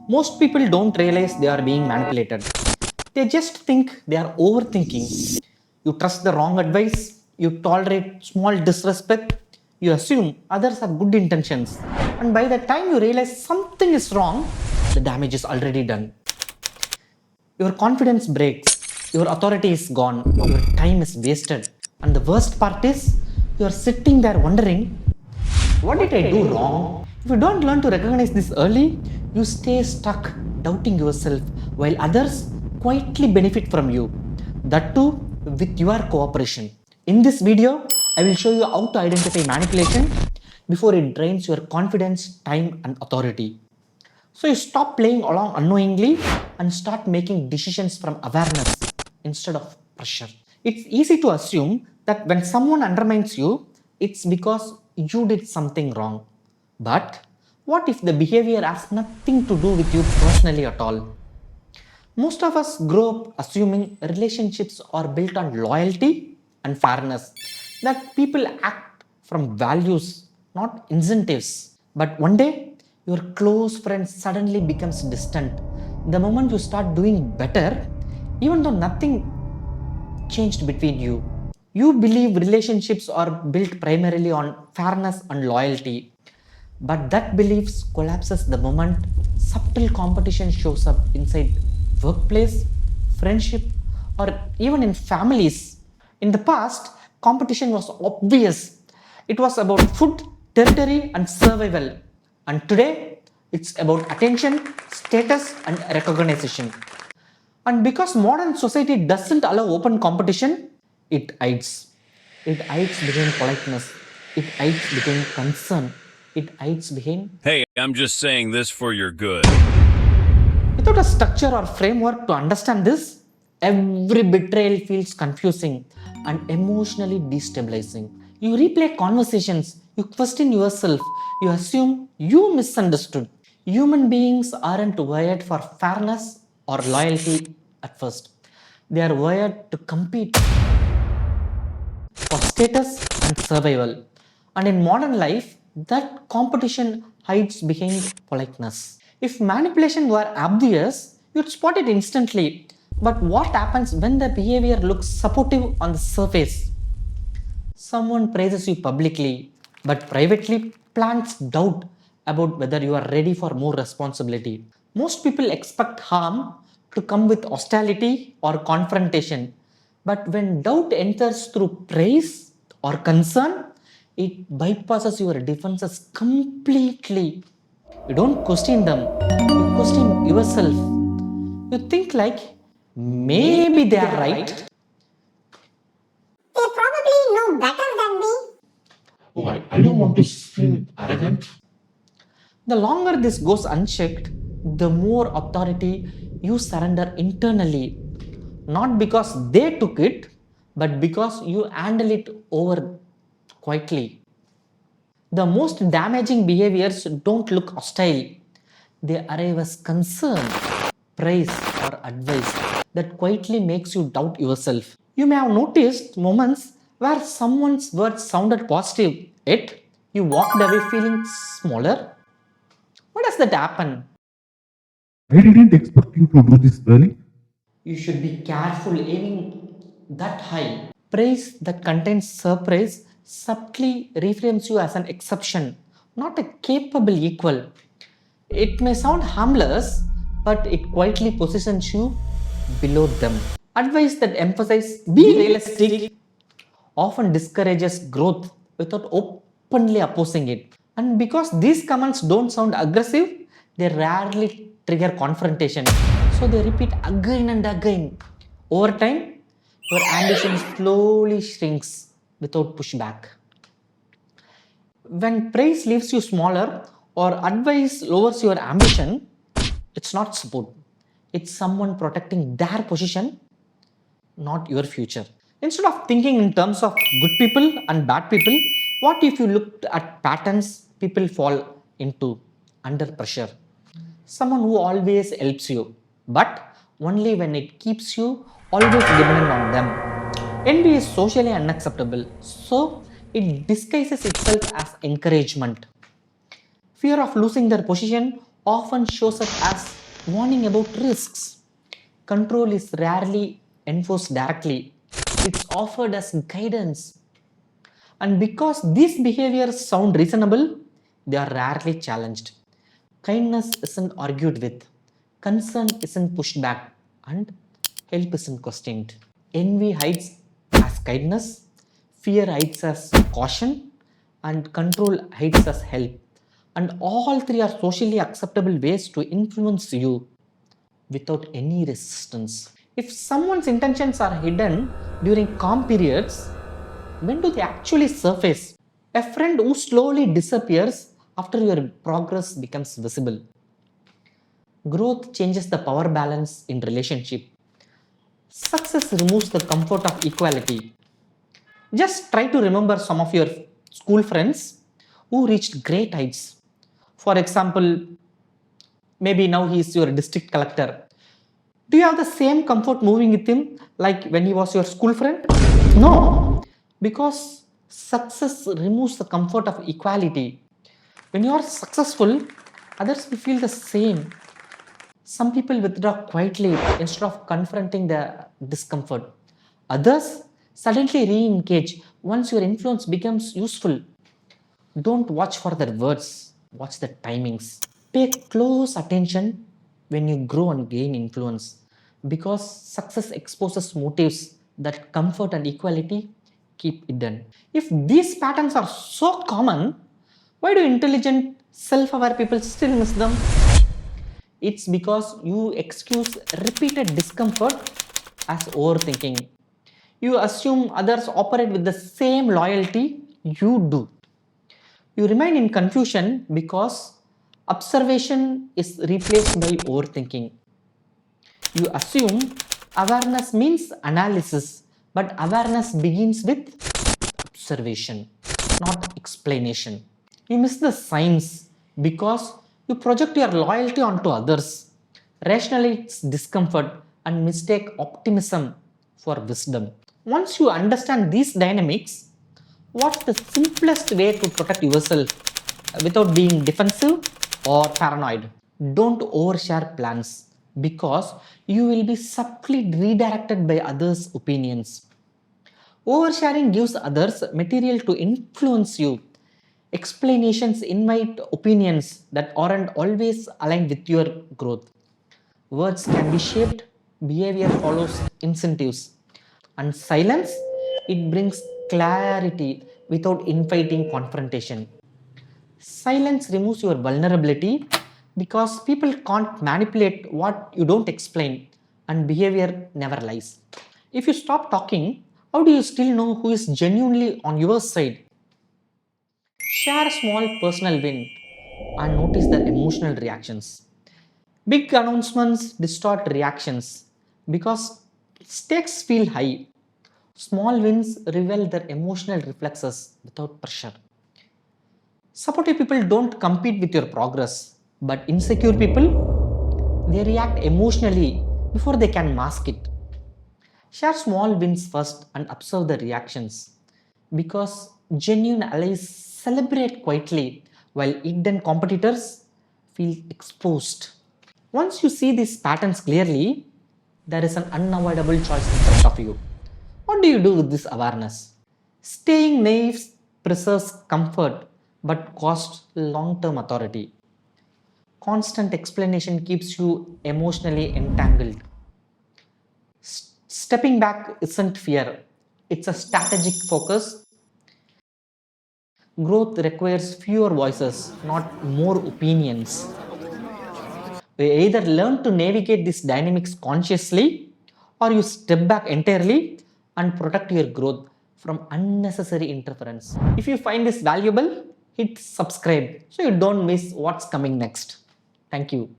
Most people don't realize they are being manipulated. They just think they are overthinking. You trust the wrong advice, you tolerate small disrespect, you assume others have good intentions, and by the time you realize something is wrong, the damage is already done. Your confidence breaks, your authority is gone, your time is wasted, and the worst part is you are sitting there wondering, what did I do wrong? If you don't learn to recognize this early, you stay stuck doubting yourself while others quietly benefit from you. That too with your cooperation. In this video, I will show you how to identify manipulation before it drains your confidence, time, and authority. So you stop playing along unknowingly and start making decisions from awareness instead of pressure. It's easy to assume that when someone undermines you, it's because you did something wrong. But what if the behavior has nothing to do with you personally at all? Most of us grow up assuming relationships are built on loyalty and fairness, that people act from values, not incentives. But one day, your close friend suddenly becomes distant. The moment you start doing better, even though nothing changed between you. You believe relationships are built primarily on fairness and loyalty, but that belief collapses the moment subtle competition shows up inside workplace, friendship, or even in families. In the past, competition was obvious. It was about food, territory, and survival. And today, it's about attention, status, and recognition. And because modern society doesn't allow open competition, it hides. It hides behind politeness. It hides behind concern. It hides behind. Hey, I'm just saying this for your good. Without a structure or framework to understand this, every betrayal feels confusing and emotionally destabilizing. You replay conversations, you question yourself, you assume you misunderstood. Human beings aren't wired for fairness or loyalty at first. They are wired to compete for status and survival. And in modern life, that competition hides behind politeness. If manipulation were obvious, you'd spot it instantly. But what happens when the behavior looks supportive on the surface? Someone praises you publicly, but privately plants doubt about whether you are ready for more responsibility. Most people expect harm to come with hostility or confrontation, but when doubt enters through praise or concern, it bypasses your defenses completely. You don't question them, you question yourself. You think like, maybe they are right. They probably know better than me. Oh, I don't want to seem arrogant. The longer this goes unchecked, the more authority you surrender internally. Not because they took it, but because you handle it over quietly. The most damaging behaviors don't look hostile, they arrive as concern, praise, or advice that quietly makes you doubt yourself. You may have noticed moments where someone's words sounded positive, yet you walked away feeling smaller. Why does that happen? I didn't expect you to do this well. You should be careful aiming that high. Praise that contains surprise subtly reframes you as an exception, not a capable equal. It may sound harmless, but it quietly positions you below them. Advice that emphasizes be realistic often discourages growth without openly opposing it. And because these commands don't sound aggressive, they rarely trigger confrontation. So they repeat again and again. Over time, your ambition slowly shrinks without pushback. When praise leaves you smaller or advice lowers your ambition, it's not support. It's someone protecting their position, not your future. Instead of thinking in terms of good people and bad people, what if you looked at patterns people fall into under pressure? Someone who always helps you, but only when it keeps you always dependent on them. Envy is socially unacceptable, so it disguises itself as encouragement. Fear of losing their position often shows up as warning about risks. Control is rarely enforced directly, it's offered as guidance. And because these behaviors sound reasonable, they are rarely challenged. Kindness isn't argued with, concern isn't pushed back, and help isn't questioned. Envy hides as kindness, fear hides as caution, and control hides as help. And all three are socially acceptable ways to influence you without any resistance. If someone's intentions are hidden during calm periods, when do they actually surface? A friend who slowly disappears after your progress becomes visible. Growth changes the power balance in relationship. Success removes the comfort of equality. Just try to remember some of your school friends who reached great heights. For example, maybe now he is your district collector. Do you have the same comfort moving with him like when he was your school friend? No, because success removes the comfort of equality. When you are successful, others will feel the same. Some people withdraw quietly instead of confronting the discomfort. Others suddenly re engage once your influence becomes useful. Don't watch for their words, watch the timings. Pay close attention when you grow and gain influence because success exposes motives that comfort and equality keep hidden. If these patterns are so common, why do intelligent, self aware people still miss them? It's because you excuse repeated discomfort as overthinking. You assume others operate with the same loyalty you do. You remain in confusion because observation is replaced by overthinking. You assume awareness means analysis, but awareness begins with observation, not explanation. You miss the signs because you project your loyalty onto others, rationalize discomfort, and mistake optimism for wisdom. Once you understand these dynamics, what's the simplest way to protect yourself without being defensive or paranoid? Don't overshare plans because you will be subtly redirected by others' opinions. Oversharing gives others material to influence you. Explanations invite opinions that aren't always aligned with your growth. Words can be shaped, behavior follows incentives, and silence it brings clarity without inviting confrontation. Silence removes your vulnerability because people can't manipulate what you don't explain, and behavior never lies. If you stop talking, how do you still know who is genuinely on your side? Share a small personal win and notice their emotional reactions. Big announcements distort reactions because stakes feel high. Small wins reveal their emotional reflexes without pressure. Supportive people don't compete with your progress, but insecure people, they react emotionally before they can mask it. Share small wins first and observe the reactions because genuine allies celebrate quietly while hidden competitors feel exposed. Once you see these patterns clearly, there is an unavoidable choice in front of you. What do you do with this awareness? Staying naive preserves comfort but costs long term authority. Constant explanation keeps you emotionally entangled. Stepping back isn't fear, it's a strategic focus. Growth requires fewer voices, not more opinions. We either learn to navigate these dynamics consciously or you step back entirely and protect your growth from unnecessary interference. If you find this valuable, hit subscribe so you don't miss what's coming next. Thank you.